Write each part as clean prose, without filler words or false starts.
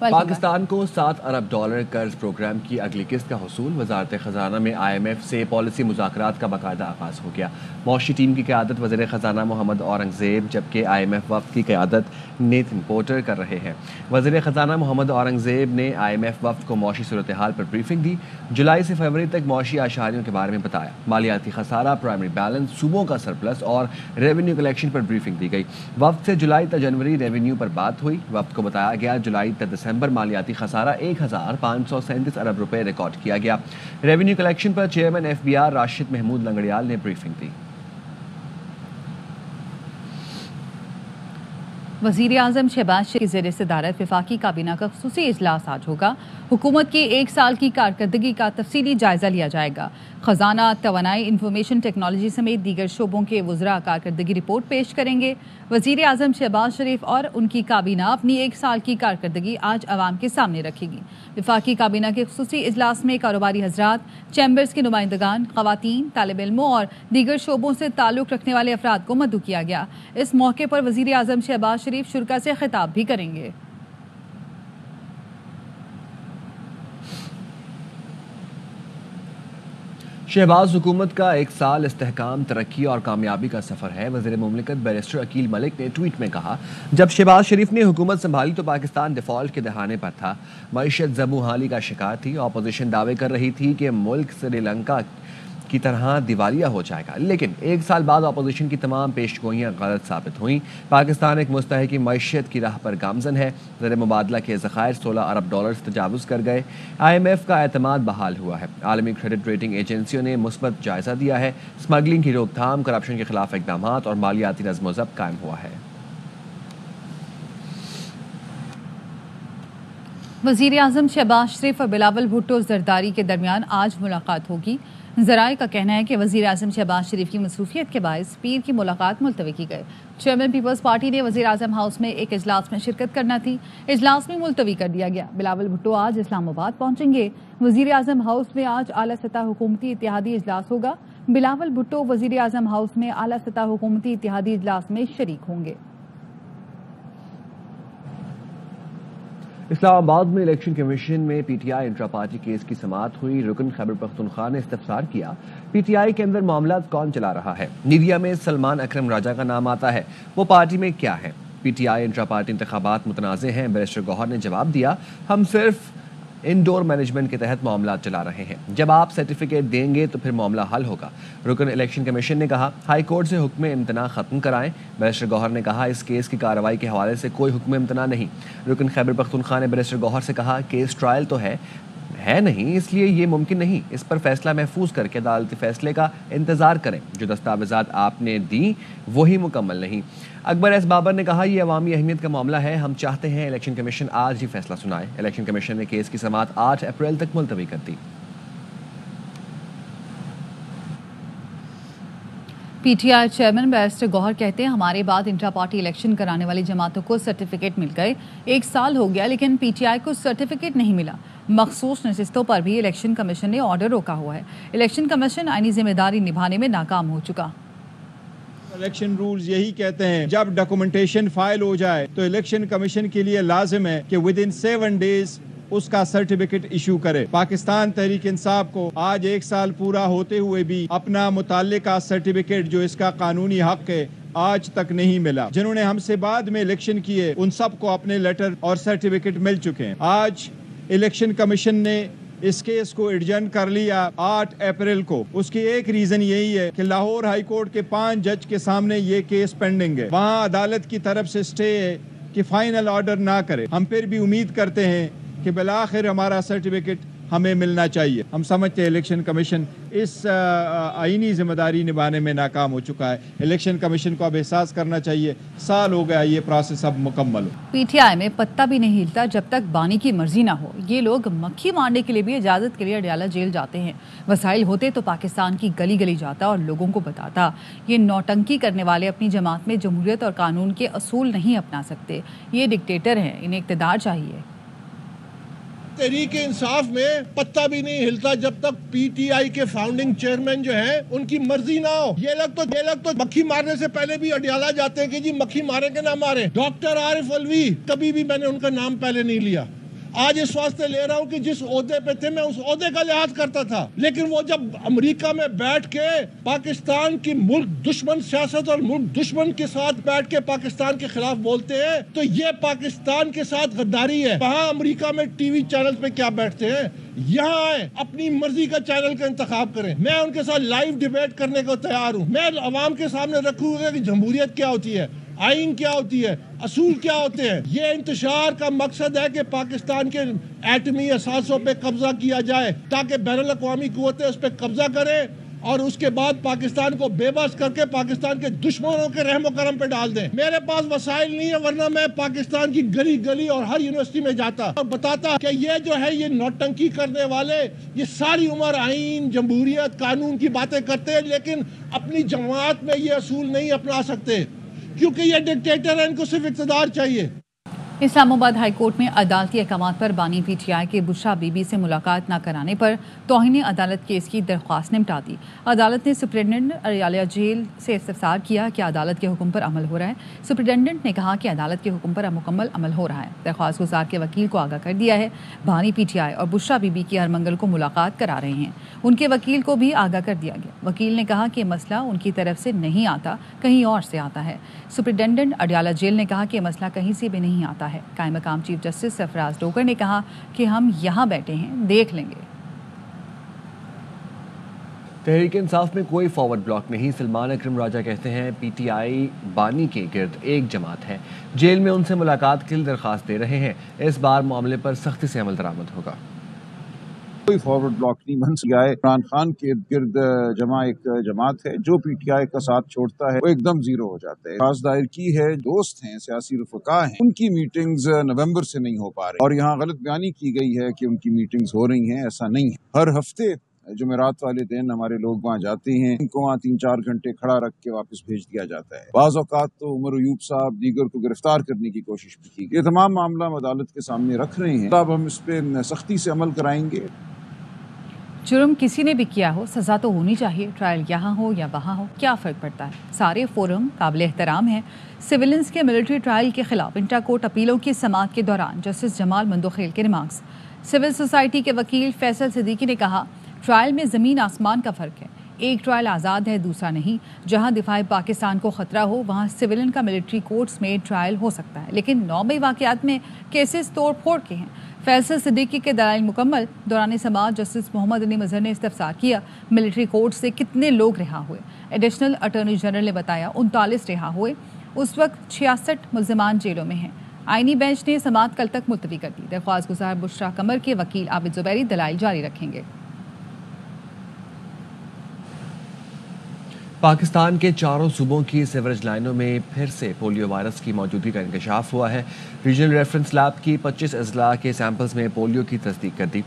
پاکستان کو $7 ارب قرض پروگرام کی اگلی قسط کا حصول، وزارت خزانہ میں IMF سے پالیسی مذاکرات کا باقاعدہ آغاز ہو گیا۔ معاشی ٹیم کی قیادت وزیر خزانہ محمد اورنگزیب جبکہ IMF وفد کی قیادت نیتن پورٹر کر رہے ہیں۔ وزیر خزانہ محمد اورنگزیب نے IMF وفد کو معاشی صورتحال پر بریفنگ دی، جولائی سے فروری تک معاشی اعشاریوں کے بارے میں بتایا، مالیاتی خسارہ، پرائمری بیلنس، صوبوں کا سرپلس اور ریونیو کلیکشن پر بریفنگ دی گئی۔ وفد سے جولائی تا جنوری ریونیو پر بات ہوئی۔ وفد کو بتایا گیا جولائی تا دسمبر مالیاتی خسارہ 1537 ارب روپے ریکارڈ کیا گیا۔ ریونیو کلیکشن پر چیئرمین FBR راشد محمود لنگڑیال نے بریفنگ دی۔ وزیر اعظم شہباز شریف کی زیر صدارت وفاقی کابینہ کا خصوصی اجلاس آج ہوگا۔ حکومت کی 1 سال کی کارکردگی کا تفصیلی جائزہ لیا جائے گا۔ خزانہ، توانائی، انفارمیشن ٹیکنالوجی سمیت دیگر شعبوں کے وزراء کارکردگی رپورٹ پیش کریں گے۔ وزیر اعظم شہباز شریف اور ان کی کابینہ اپنی 1 سال کی کارکردگی آج عوام کے سامنے رکھے گی۔ وفاقی کابینہ کے خصوصی اجلاس میں کاروباری حضرات، چیمبرز کے نمائندگان، خواتین، طالب علموں اور دیگر شعبوں سے تعلق رکھنے والے افراد کو مدعو کیا گیا۔ اس موقع پر وزیر اعظم شہباز شریف شرکاء سے خطاب بھی کریں گے۔ شہباز حکومت کا 1 سال استحکام، ترقی اور کامیابی کا سفر ہے، وزیر مملکت بیرسٹر عقیل ملک نے ٹویٹ میں کہا۔ جب شہباز شریف نے حکومت سنبھالی تو پاکستان ڈیفالٹ کے دہانے پر تھا، معیشت زبوں حالی کا شکار تھی، اپوزیشن دعوے کر رہی تھی کہ ملک سری لنکا کی طرح دیوالیہ ہو جائے گا، لیکن 1 سال بعد اپوزیشن کی تمام پیشگوئیاں غلط ثابت ہوئیں۔ پاکستان ایک مستحکم معیشت کی راہ پر گامزن ہے، زر مبادلہ کے ذخائر $16 ارب تجاوز کر گئے۔ IMF کا اعتماد بحال ہوا ہے، عالمی کریڈٹ ریٹنگ ایجنسیوں نے مثبت جائزہ دیا ہے، اسمگلنگ کی روک تھام، کرپشن کے خلاف اقدامات اور مالیاتی نظم و ضبط قائم ہوا ہے۔ وزیر اعظم شہباز شریف اور بلاول بھٹو زرداری کے درمیان آج ملاقات ہوگی۔ ذرائع کا کہنا ہے کہ وزیر اعظم شہباز شریف کی مصروفیت کے باعث پیر کی ملاقات ملتوی کی گئی۔ چیئرمین پیپلز پارٹی نے وزیر اعظم ہاؤس میں ایک اجلاس میں شرکت کرنا تھی، اجلاس میں ملتوی کر دیا گیا۔ بلاول بھٹو آج اسلام آباد پہنچیں گے۔ وزیر اعظم ہاؤس میں آج اعلیٰ سطح حکومتی اتحادی اجلاس ہوگا۔ بلاول بھٹو وزیر اعظم ہاؤس میں اعلیٰ سطح حکومتی اتحادی اجلاس میں شریک ہوں گے۔ اسلام آباد میں الیکشن کمیشن میں PTI انٹرا پارٹی کیس کی سماعت ہوئی۔ رکن خیبر پختونخوا نے استفسار کیا، PTI کے اندر معاملات کون چلا رہا ہے؟ میڈیا میں سلمان اکرم راجہ کا نام آتا ہے، وہ پارٹی میں کیا ہے؟ PTI انٹرا پارٹی انتخابات متنازع ہیں، بیرسٹر گوہر نے جواب دیا، ہم صرف انڈور مینجمنٹ کے تحت معاملات چلا رہے ہیں، جب آپ سرٹیفکیٹ دیں گے تو پھر معاملہ حل ہوگا۔ رکن الیکشن کمیشن نے کہا ہائی کورٹ سے حکم امتناع ختم کرائیں۔ بیرسٹر گوہر نے کہا اس کیس کی کارروائی کے حوالے سے کوئی حکم امتناع نہیں۔ رکن خیبر پختونخوا نے بیرسٹر گوہر سے کہا کیس ٹرائل تو ہے نہیں، اس لیے یہ ممکن نہیں، اس پر فیصلہ محفوظ کر کے عدالتی فیصلے کا انتظار کریں، جو دستاویزات آپ نے دیں وہی مکمل نہیں۔ اکبر ایس بابر نے کہا یہ عوامی اہمیت کا معاملہ ہے، ہم چاہتے ہیں الیکشن کمیشن آج ہی فیصلہ سنائے۔ الیکشن کمیشن نے کیس کی سماعت 8 اپریل تک ملتوی کر دی۔ PTI چیئرمین بیرسٹر گوہر کہتے ہیں ہمارے بعد انٹرا پارٹی الیکشن کرانے والی جماعتوں کو سرٹیفکیٹ مل گئے، 1 سال ہو گیا لیکن PTI کو سرٹیفکیٹ نہیں ملا۔ مخصوص نشستوں پر بھی الیکشن کمیشن نے آرڈر روکا ہوا ہے۔ الیکشن کمیشن آئینی ذمہ داری نبھانے میں ناکام ہو چکا۔ الیکشن رولز یہی کہتے ہیں جب ڈاکومنٹیشن فائل ہو جائے تو الیکشن کمیشن کے لیے لازم ہے کہ ودن 7 days اس کا سرٹیفکیٹ ایشو کرے۔ پاکستان تحریک انصاف کو آج 1 سال پورا ہوتے ہوئے بھی اپنا متعلقہ سرٹیفکیٹ جو اس کا قانونی حق ہے آج تک نہیں ملا۔ جنہوں نے ہم سے بعد میں الیکشن کیے ان سب کو اپنے لیٹر اور سرٹیفکیٹ مل چکے ہیں۔ آج الیکشن کمیشن نے اس کیس کو ایڈجرن کر لیا 8 اپریل کو۔ اس کی ایک ریزن یہی ہے کہ لاہور ہائی کورٹ کے 5 جج کے سامنے یہ کیس پینڈنگ ہے، وہاں عدالت کی طرف سے سٹے ہے کہ فائنل آرڈر نہ کرے۔ ہم پھر بھی امید کرتے ہیں کہ بالآخر ہمارا سرٹیفکیٹ ہمیں ملنا چاہیے۔ ہم سمجھتے ہیں الیکشن کمیشن اس آئینی ذمہ داری نبھانے میں ناکام ہو چکا ہے۔ الیکشن کمیشن کو اب احساس کرنا چاہیے سال ہو گیا یہ پروسیس اب مکمل ہو۔ PTI میں پتہ بھی نہیں ہلتا جب تک بانی کی مرضی نہ ہو۔ یہ لوگ مکھی مارنے کے لیے بھی اجازت کے لیے اڈیالہ جیل جاتے ہیں، وسائل ہوتے تو پاکستان کی گلی گلی جاتا اور لوگوں کو بتاتا۔ یہ نوٹنکی کرنے والے اپنی جماعت میں جمہوریت اور قانون کے اصول نہیں اپنا سکتے، یہ ڈکٹیٹر ہیں، انہیں اقتدار چاہیے۔ تحریک انصاف میں پتہ بھی نہیں ہلتا جب تک PTI کے فاؤنڈنگ چیئرمین جو ہیں ان کی مرضی نہ ہو۔ یہ لوگ تو مکھی مارنے سے پہلے بھی اڈیالہ جاتے ہیں کہ جی مکھی مارے کہ نہ مارے۔ ڈاکٹر عارف علوی کبھی بھی میں نے ان کا نام پہلے نہیں لیا، آج اس واسطے لے رہا ہوں کہ جس عہدے پہ تھے میں اس عہدے کا لحاظ کرتا تھا، لیکن وہ جب امریکہ میں بیٹھ کے پاکستان کی ملک دشمن سیاست اور ملک دشمن کے ساتھ بیٹھ کے پاکستان کے خلاف بولتے ہیں تو یہ پاکستان کے ساتھ غداری ہے۔ وہاں امریکہ میں ٹی وی چینل پہ کیا بیٹھتے ہیں، یہاں آئیں اپنی مرضی کا چینل کا انتخاب کریں۔ میں ان کے ساتھ لائیو ڈیبیٹ کرنے کو تیار ہوں۔ میں عوام کے سامنے رکھوں گا کہ جمہوریت کیا ہوتی ہے، آئین کیا ہوتی ہے، اصول کیا ہوتے ہیں۔ یہ انتشار کا مقصد ہے کہ پاکستان کے ایٹمی اثاثوں پہ قبضہ کیا جائے تاکہ بین الاقوامی قوتیں اس پہ قبضہ کریں اور اس کے بعد پاکستان کو بے بس کر کے پاکستان کے دشمنوں کے رحم و کرم پہ ڈال دیں۔ میرے پاس وسائل نہیں ہے، ورنہ میں پاکستان کی گلی گلی اور ہر یونیورسٹی میں جاتا اور بتاتا کہ یہ جو ہے یہ نوٹنکی کرنے والے یہ ساری عمر آئین، جمہوریت، قانون کی باتیں کرتے ہیں لیکن اپنی جماعت میں یہ اصول نہیں اپنا سکتے کیونکہ یہ ڈکٹیٹر ہیں، ان کو صرف اقتدار چاہیے۔ اسلام آباد ہائی کورٹ میں عدالتی احکامات پر بانی پی ٹی آئی کے بشرا بی بی سے ملاقات نہ کرانے پر توہین عدالت کیس کی درخواست نمٹا دی۔ عدالت نے سپرنٹنڈنٹ اریالیہ جیل سے استفسار کیا کہ عدالت کے حکم پر عمل ہو رہا ہے۔ سپرنٹنڈنٹ نے کہا کہ عدالت کے حکم پر مکمل عمل ہو رہا ہے۔ درخواست گزار کے وکیل کو آگاہ کر دیا ہے۔ بانی پی ٹی آئی اور بشرا بی بی کی ہر منگل کو ملاقات کرا رہے ہیں۔ ان کے وکیل کو بھی آگاہ کر دیا گیا۔ وکیل نے کہا کہ مسئلہ ان کی طرف سے نہیں آتا، کہیں اور سے آتا ہے۔ سپرنٹنڈنٹ اریالیہ جیل نے کہا کہ مسئلہ کہیں سے بھی نہیں آتا ہے۔ قائم مقام چیف جسٹس سرفراز ڈوگر نے کہا کہ ہم یہاں بیٹھے ہیں، دیکھ لیں گے۔ تحریک انصاف میں کوئی فارورڈ بلاک نہیں، سلمان اکرم راجہ کہتے ہیں پی ٹی آئی بانی کے گرد ایک جماعت ہے، جیل میں ان سے ملاقات کے لیے درخواست دے رہے ہیں، اس بار معاملے پر سختی سے عمل درآمد ہوگا۔ کوئی فارورڈ بلاک نہیں بن سکا ہے۔ عمران خان کے گرد جمع ایک جماعت ہے، جو پی ٹی آئی کا ساتھ چھوڑتا ہے وہ ایک دم زیرو ہو جاتا ہے۔ خاص دائر کی ہے، دوست ہیں، سیاسی رفقا ہیں، ان کی میٹنگز نومبر سے نہیں ہو پا رہی اور یہاں غلط بیانی کی گئی ہے کہ ان کی میٹنگز ہو رہی ہیں، ایسا نہیں ہے۔ ہر ہفتے جمعرات والے دن ہمارے لوگ وہاں جاتے ہیں، ان کو وہاں 3-4 گھنٹے کھڑا رکھ کے واپس بھیج دیا جاتا ہے۔ بعض اوقات تو عمر ایوب صاحب دیگر کو گرفتار کرنے کی کوشش بھی کی۔ یہ تمام معاملہ ہم عدالت کے سامنے رکھ رہے ہیں، اب ہم اس پہ سختی سے عمل کرائیں گے۔ جرم کسی نے بھی کیا ہو، سزا تو ہونی چاہیے، ٹرائل یہاں ہو یا وہاں ہو، کیا فرق پڑتا ہے؟ سارے فورم قابل احترام ہیں۔ سویلنس کے ملٹری ٹرائل کے خلاف انٹرا کورٹ اپیلوں کی سماعت کے دوران جسٹس جمال مندوخیل کے ریمارکس۔ سول سوسائٹی کے وکیل فیصل صدیقی نے کہا ٹرائل میں زمین آسمان کا فرق ہے، ایک ٹرائل آزاد ہے، دوسرا نہیں۔ جہاں دفاع پاکستان کو خطرہ ہو وہاں سویلن کا ملٹری کورٹس میں ٹرائل ہو سکتا ہے، لیکن نوبئی واقعات میں کیسز توڑ پھوڑ کے ہیں۔ فیصل صدیقی کے دلائل مکمل۔ دوران سماعت جسٹس محمد علی مظہر نے استفسار کیا ملٹری کورٹ سے کتنے لوگ رہا ہوئے۔ ایڈیشنل اٹارنی جنرل نے بتایا 39 رہا ہوئے، اس وقت 66 ملزمان جیلوں میں ہیں۔ آئینی بینچ نے سماعت کل تک ملتوی کر دی۔ درخواست گزار بشرا قمر کے وکیل عابد زبیری دلائل جاری رکھیں گے۔ پاکستان کے چاروں صوبوں کی سیوریج لائنوں میں پھر سے پولیو وائرس کی موجودگی کا انکشاف ہوا ہے۔ ریجنل ریفرنس لیب کی 25 اضلاع کے سیمپلز میں پولیو کی تصدیق کر دی۔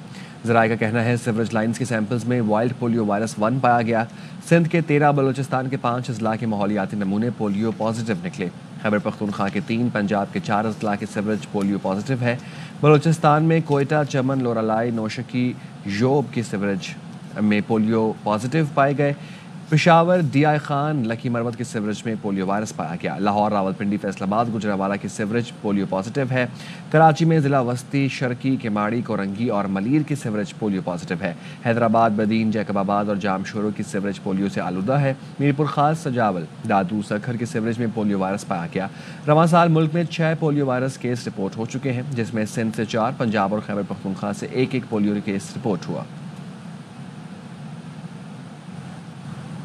ذرائع کا کہنا ہے سیوریج لائنز کے سیمپلز میں وائلڈ پولیو وائرس 1 پایا گیا۔ سندھ کے 13، بلوچستان کے 5 اضلاع کے ماحولیاتی نمونے پولیو پازیٹیو نکلے۔ خیبر پختونخوا کے 3، پنجاب کے 4 اضلاع کے سیوریج پولیو پازیٹیو ہے۔ بلوچستان میں کوئٹہ، چمن، لورالائی، نوشکی، یوب کے سیوریج میں پولیو پازیٹیو پائے گئے۔ پشاور، ڈی آئی خان، لکی مروت کے سیوریج میں پولیو وائرس پایا گیا۔ لاہور، راولپنڈی، فیصل آباد، گجرانوالہ کے سیوریج پولیو پازیٹیو ہے۔ کراچی میں ضلع وسطی، شرکی، کیماڑی، کورنگی اور ملیر کی سیوریج پولیو پازیٹیو ہے۔ حیدرآباد، بدین، جیکب آباد اور جام شورو کی سیوریج پولیو سے آلودہ ہے۔ میرپور خاص، سجاول، دادو، سکھر کے سیوریج میں پولیو وائرس پایا گیا۔ رواں سال ملک میں 6 پولیو وائرس کیس رپورٹ ہو چکے ہیں، جس میں سندھ سے 4، پنجاب اور خیبر پختونخوا سے 1 پولیو کیس رپورٹ ہوا۔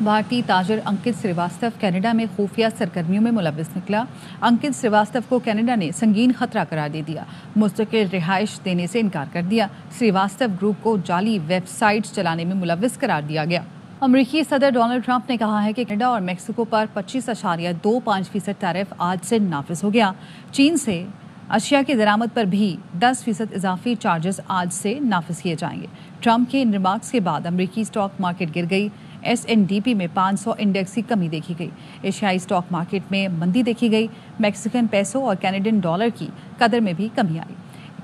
بھارتی تاجر انکت سریواستو کینیڈا میں خفیہ سرگرمیوں میں ملوث نکلا۔ انکت سریواستو کو کینیڈا نے سنگین خطرہ قرار دے دیا، مستقل رہائش دینے سے انکار کر دیا۔ سریواستو گروپ کو جعلی ویب سائٹ چلانے میں ملوث قرار دیا گیا۔ امریکی صدر ڈونلڈ ٹرمپ نے کہا ہے کہ کینیڈا اور میکسیکو پر 25.25% ٹیرف آج سے نافذ ہو گیا۔ چین سے اشیاء کی درآمد پر بھی 10% اضافی چارجز آج سے نافذ کیے جائیں گے۔ ٹرمپ کے ان ریمارکس کے بعد امریکی اسٹاک مارکیٹ گر گئی۔ S&P میں 500 انڈیکس کی کمی دیکھی گئی۔ ایشیائی اسٹاک مارکیٹ میں مندی دیکھی گئی۔ میکسیکن پیسو اور کینیڈین ڈالر کی قدر میں بھی کمی آئی۔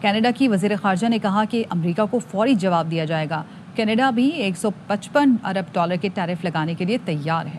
کینیڈا کی وزیر خارجہ نے کہا کہ امریکہ کو فوری جواب دیا جائے گا۔ کینیڈا بھی $155 ارب کے ٹیرف لگانے کے لیے تیار ہے۔